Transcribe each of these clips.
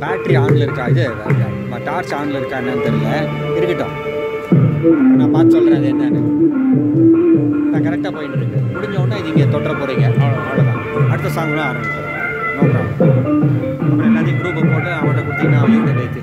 Battery ஆன்ல இருக்கா, இது டார்ச் ஆன்ல இருக்கா என்னன்னு தெரியல, இருக்கட்டும் நான் பார்த்து சொல்கிறேன் அது என்னன்னு. நான் கரெக்டாக போயிட்டு இருக்கு, முடிஞ்ச உடனே இது இங்கே தொட்டுற போகிறீங்க, அவ்வளோதான். அடுத்த சாங்லாம் ஆரம்பிச்சிடும், நோ ப்ராப்ளம். அப்புறம் எல்லாத்தையும் குரூப்பை போட்டு அவன்கிட்ட கொடுத்தீங்கன்னா அவங்க வைத்து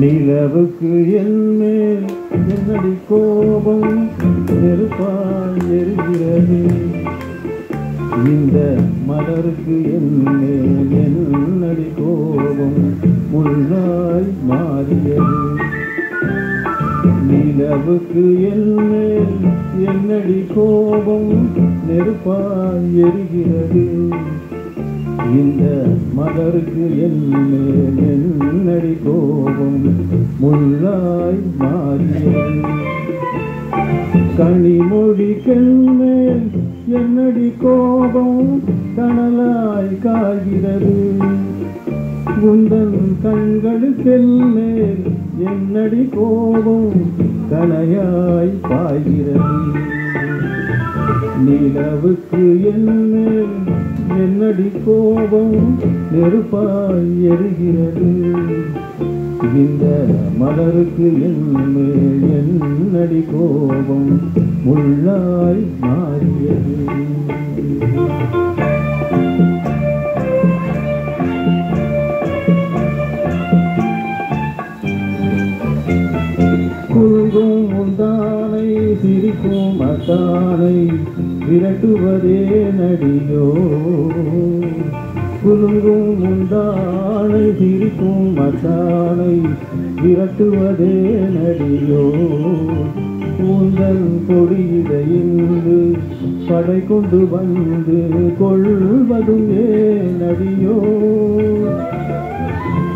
நிலவுக்கு என்மேல் என்னடி கோபம் நெருப்பால் எரிகிறது, இந்த மலருக்கு என்மேல் என்னடி கோபம் முள்ளாய் மாறியது. நிலவுக்கு என்மேல் என்னடி கோபம் நெருப்பால் எரிகிறது, இந்த மலருக்கு என்மேல் என்னடி கோபம் முள்ளாய் மாறியது கனிமொழிக்கென்மேல் என்னடி கோபம் கனலாய் காய்கிறது உந்தன் கண்களுக்கென்மேல் என்னடி கோபம் கலையாய் பாய்கிறது நிலவுக்கு என்மேல் என்னடி கோபம் நெருப்பாய் எரிகிறது இந்த மலருக்கு என்மேல் என்னடி கோபம் முள்ளாய் மாறியது குழுங்கும் முந்தானை சிரிக்கும் அத்தானை விரட்டுவதே நடியோ குலுங்கும் முந்தானை சிரிக்கும் அத்தானை விரட்டுவதே நடியோ கூந்தல் கொடியிடையின்று படை கொண்டு வந்து கொள்வதும் ஏன் நடியோ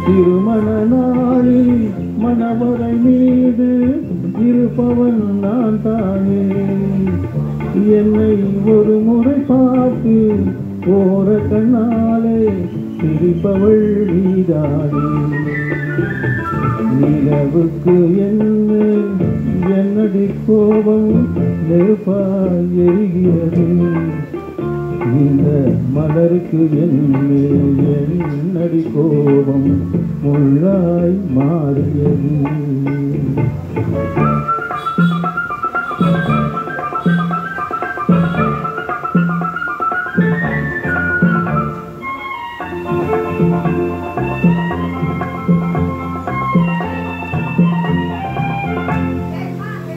திருமண நாளில் மணவரை மீது இருப்பவன் நான் தானே என்னை ஒரு முறை பார்த்து ஓர கண்ணாலே சிரிப்பவள் நீதானே நிலவுக்கு என்னடி கோபம் நெருப்பாய் எரிகிறது இந்த மலருக்கு என்மேல் என்னடி கோபம் முள்ளாய் மாறியது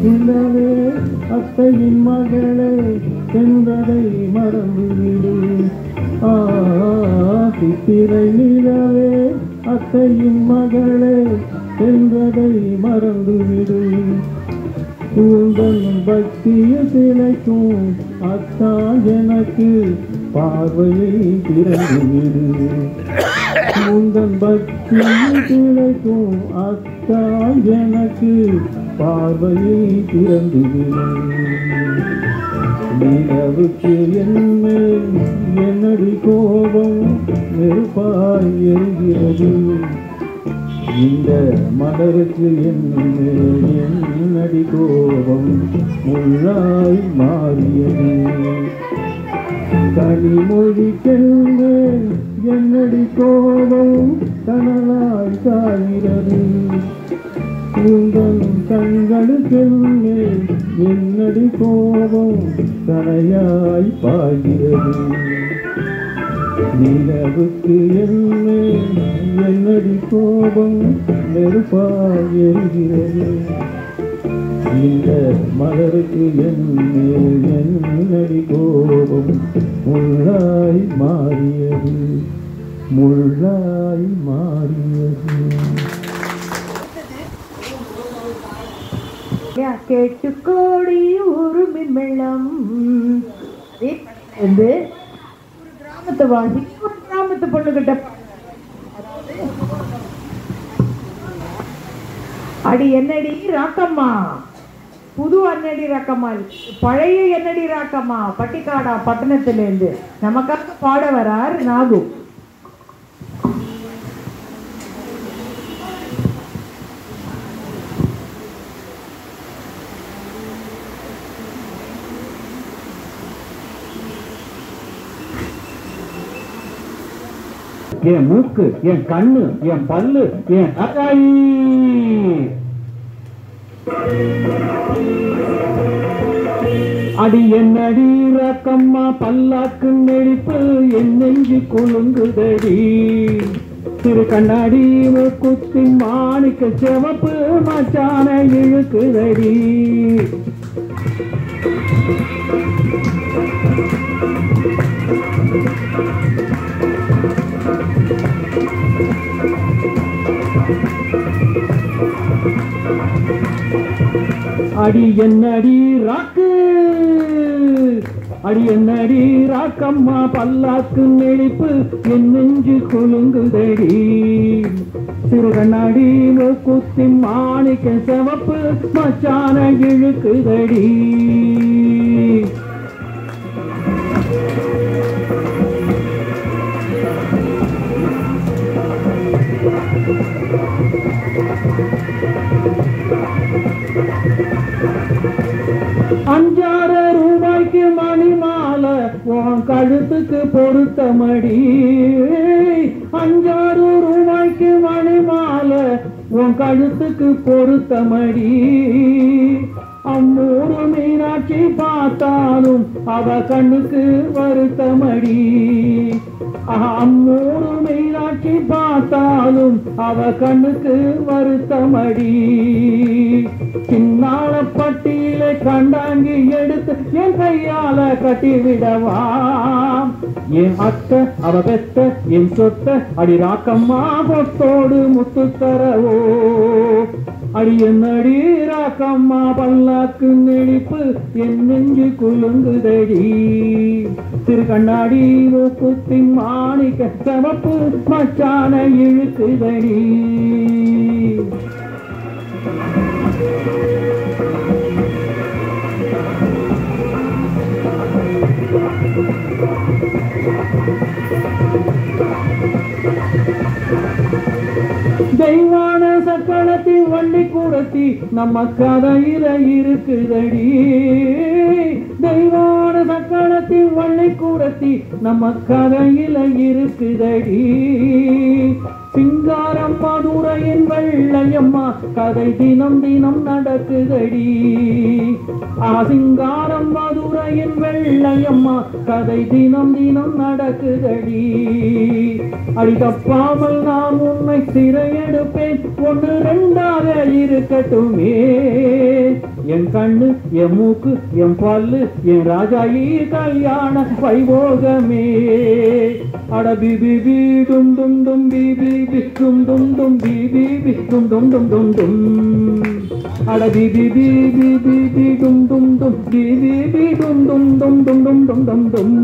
நிலவே அத்தையின் மகளே சென்றதை மறந்துவிடு சித்திரை நிலவே அத்தையின் மகளே சென்றதை மறந்துவிடு உந்தன் பக்திய சிலைக்கும் அத்தா எனக்கு பார்வையை திறந்துவிடு உந்தன் பக்திய சிலைக்கும் அத்தா எனக்கு பார்வையை திறந்துவிடு நிலவுக்கு என்மேல் என்னடி கோபம் நெருப்பாய் எரிகிறது இந்த மலருக்கு என்மேல் என்னடி கோபம் முள்ளாய் மாறியது கனிமொழிக்கென்மேல் என்னடி கோபம் கனலாய் காய்கிறது உங்கள் கண்களுக்கென்மேல் என்னடி கோபம் கலையாய் பாய்கிறது நிலவுக்கு என்மேல் என்னடி கோபம் நெருப்பாய் எரிகிறது இந்த மலருக்கு என்மேல் என்னடி கோபம் முள்ளாய் மாறியது முள்ளாய் மாறியது கேட்டுக்கோடி ஊருமின் வெள்ளம் கிராமத்தை வாசி கிராமத்து பொண்ணுகிட்ட அடி என்னடி ராக்கம்மா புது அன்னடி ராக்கம்மா பழைய என்னடி ராக்கம்மா பட்டிக்காடா பட்டணத்திலேருந்து நமக்காக பாட வரார் நாகு என் மூக்கு என் கண்ணு என் பல்லு என் அக்காயி அடி என்னடி ராக்கம்மா பல்லாக்கு நெளிப்பு என் நெஞ்சு குலுங்குதடி திரு கண்ணாடி குத்தி மாணிக்க சிவப்பு மச்சான இழுக்குதடி அடி என்னடி ராக்கு அடி என்னடி ராக்கம்மா பல்லாக்கு நெளிப்பு என் நெஞ்சு குலுங்குதடி சிறு கண்ணாடி மூக்குத்தி மாணிக்க சிவப்பு மச்சான இழுக்குதடி அஞ்சாறு ரூபாய்க்கு மணி மாலை உன் கழுத்துக்கு பொருத்தமடி அஞ்சாறு ரூபாய்க்கு மணி மாலை உன் கழுத்துக்கு பொருத்தமடி அம்மூரு மீனாட்சி பார்த்தாலும் அவ கண்ணுக்கு வருத்தமடி அம்மூரு மீனாட்சி பார்த்தாலும் அவ கண்ணுக்கு வருத்தமடி சின்னால பட்டியில கண்டாங்கி எடுத்து என் கையால கட்டிவிடவா என் அத்தை அவ பெத்த என் சொத்த அடி ராக்கம்மா பொத்தோடு முத்து தரவோ அடி என்னடி ராக்கம்மா பல்லாக்கு நெளிப்பு என் நெஞ்சு குலுங்குதடி திரு கண்ணாடி மூக்குத்தி மாணிக்க சிவப்பு மச்சான இழுக்குதடி தெய்வான சக்கரத்தி வண்டி கூடத்தி நம்ம கதையில இருக்குதடி தெய்வான சக்கரத்தி வண்டி கூடத்தி நம்ம கதையில இருக்குதடி சிங்காரம் மதுரையின் வெள்ளையம்மா கதை தினம் தினம் நடக்குதடி சிங்காரம் மதுரையின் வெள்ளையம்மா கதை தினம் தினம் நடக்குதடி அடி தப்பாமல் நான் உன்னை சிறையெடுப்பேன் ஒன்று ரெண்டாக இருக்கட்டுமே என் கண்ணு என் மூக்கு என் பல்லு என் ராஜாயி கல்யாண வைபோகமே அட பிபி பி டும் டும் டும் பிபி பி டும் டும் டும் பிபி பி டும் டும் டும் டும் டும் அட பிபி பி பிபி பி டும் டும் டும் பிபி பி டும் டும் டும் டும் டும் டும் டும் டும்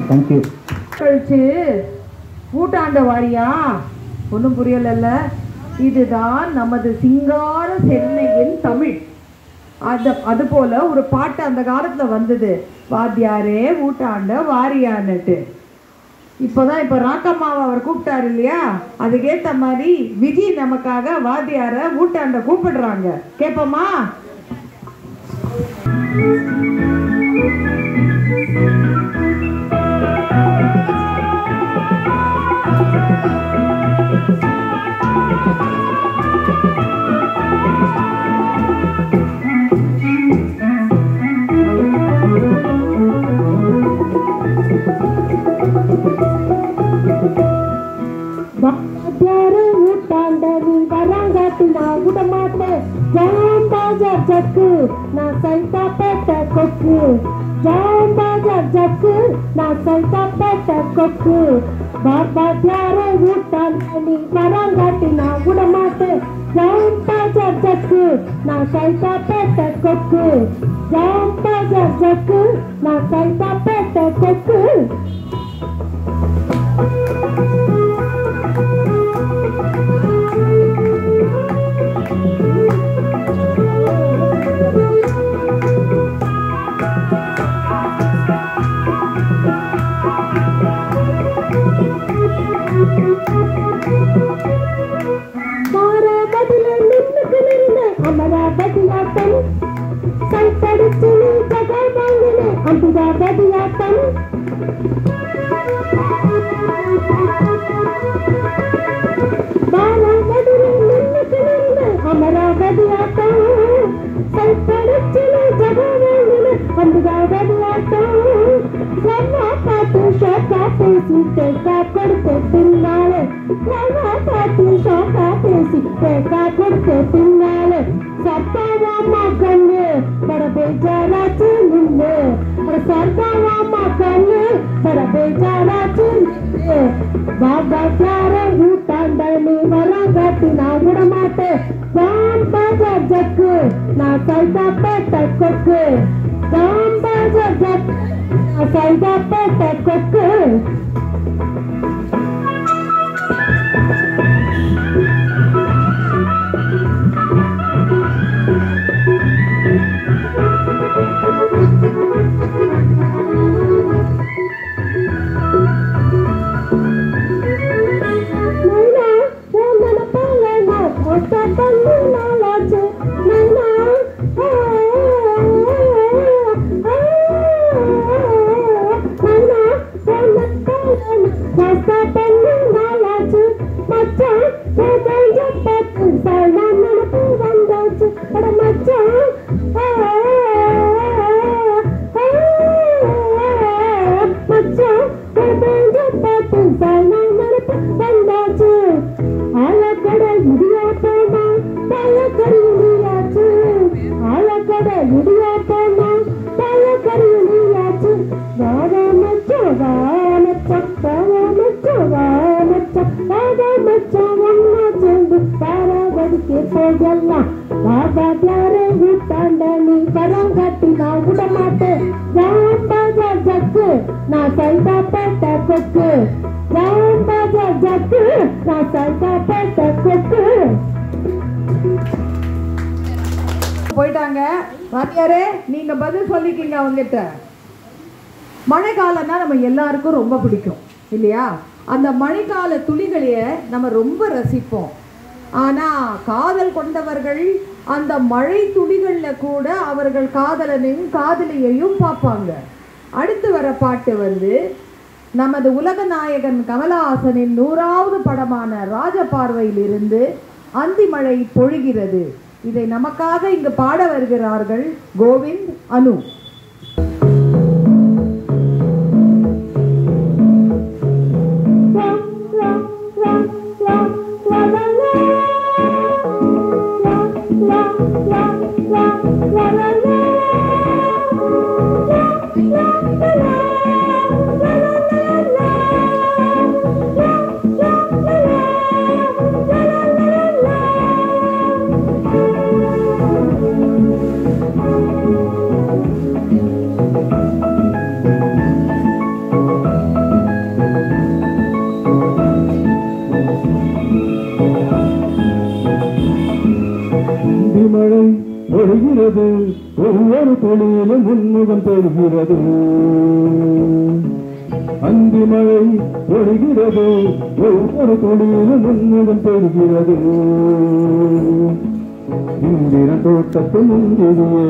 தேங்க்யூ கழிச்சு கூட்டாண்ட வாரியா ஒன்றும் புரியலல்ல இதுதான் நமது சிங்கார சென்னையின் தமிழ் அது போல ஒரு பாட்டு அந்த காலத்துல வந்தது வாத்தியாரே ஊட்டாண்ட வாரியான்னுட்டு இப்போதான் இப்போ ராக்கம்மாவை அவர் கூப்பிட்டாரு இல்லையா அதுக்கேற்ற மாதிரி விஜி நமக்காக வாத்தியார ஊட்டாண்ட கூப்பிடுறாங்க கேட்போமா ஜக்கு நான் சைதா பேட்ட கொக்கு ஜாம் பாஜார் ஜக்கு நான் சைதா பேட்ட கொக்கு பாபா யாரோ ஊட்டான் நீ பராங்காட்டி நான் விட மாட்டேன் ஜாம் பாஜார் ஜக்கு நான் சைதா பேட்ட கொக்கு ஜாம் பாஜார் ஜக்கு நான் சைதா பேட்ட கொக்கு அமராவதியாட்டம் சைத்தடிச்சு நீ ஜகை வாங்கினே அம்பிகாவதியாட்டம் பாலாவதியில் நின்னுக்கு நின்று அமராவதியாட்டம் சைத்தடிச்சு நீ ஜகை வாங்கினே அம்பிகாவதியாட்டம் லவ்வா பாட்டு ஷோக்கா பேசி தேக்கா கொடுத்து பின்னாலே லவ்வா பாட்டு ஷோக்கா பேசி தேக்கா கொடுத்து பின்னாலே சத்தாவாமா கண்ணு பட பேச்சாராச்சு நின்று சத்தாவாமா பேச்சாராச்சு பாபா யார ஊட்டாண்ட நீ வரங்காட்டி நான் விட மாட்டேன் ஜாம்பாஜா ஜக்கு நான் சைதாப்பேட்ட கொக்கு ஜாம்பாஜா ஜக்கு நான் சைதாப்பேட்ட கொக்கு போயிட்டாங்க. வாத்தியாரே நீங்க பதில் சொல்லிக்கீங்க அவங்கிட்ட. மழைக்காலம்னா நம்ம எல்லாருக்கும் ரொம்ப பிடிக்கும் இல்லையா? அந்த மழைக்கால துளிகளையே நம்ம ரொம்ப ரசிப்போம். ஆனால் காதல் கொண்டவர்கள் அந்த மழை துளிகளில் கூட அவர்கள் காதலனையும் காதலியையும் பார்ப்பாங்க. அடுத்து வர பாட்டு நமது உலக நாயகன் கமலஹாசனின் 100வது படமான ராஜபார்வையிலிருந்து அந்தி மழை பொழிகிறது. இதை நமக்காக இங்கு பாட வருகிறார்கள் கோவிந்த், அனு. ஒவ்வொரு தொழிலும் உன்முகம் பெறுகிறது. அந்தி மழை பொழிகிறது, ஒவ்வொரு தொழிலும் உன்முகம் பெறுகிறது. இந்திரன் தோட்டத்து முந்திரியே,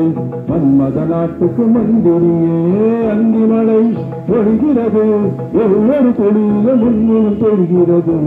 மன்மத நாட்டுக்கு மந்திரியே. அந்தி மழை பொழிகிறது, ஒவ்வொரு தொழிலும் உன்முகம் பெறுகிறது.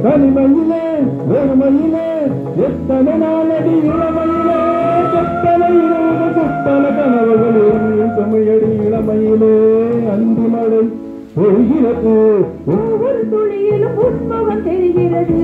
தனிமையிலே வெறுமையிலே எத்தனை நாளடி இளமையிலே எத்தனை இரவு சுத்தன கனவுகளே சமையடி இளமையிலே அந்தி மழை பொழிகிறது, ஒவ்வொரு துளியிலும் உன்முகம் தெரிகிறது.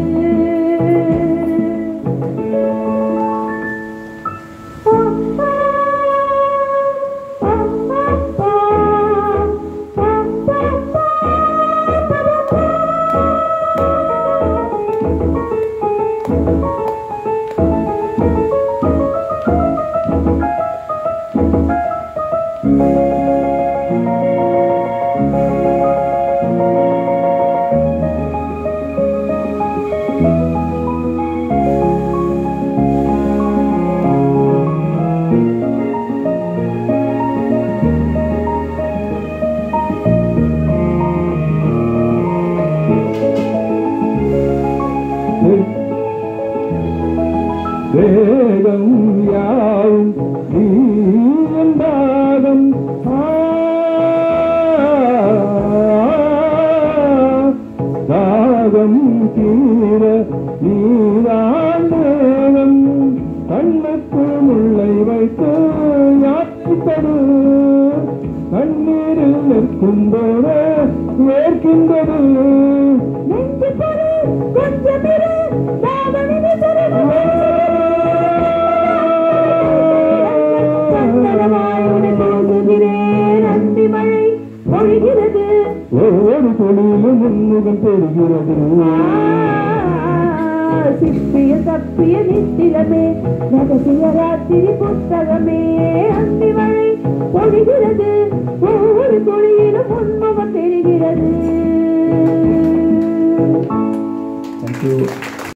கண்ணீரில் நிற்கின்றன வேர்க்கின்றது நெஞ்சு பொறு கொஞ்சம் இரு தாவணி சந்தனமாய் உன்னை பேசுகிறேன் அந்தி மழை பொழிகிறது ஒவ்வொரு தொழிலும் முன்முகம் பெறுகிறது சிப்பிய தப்பிய நித்திலமே ரகசிய ராத்திரி புத்தகமே அந்தி மழை பொழிகிறது ஒவ்வொரு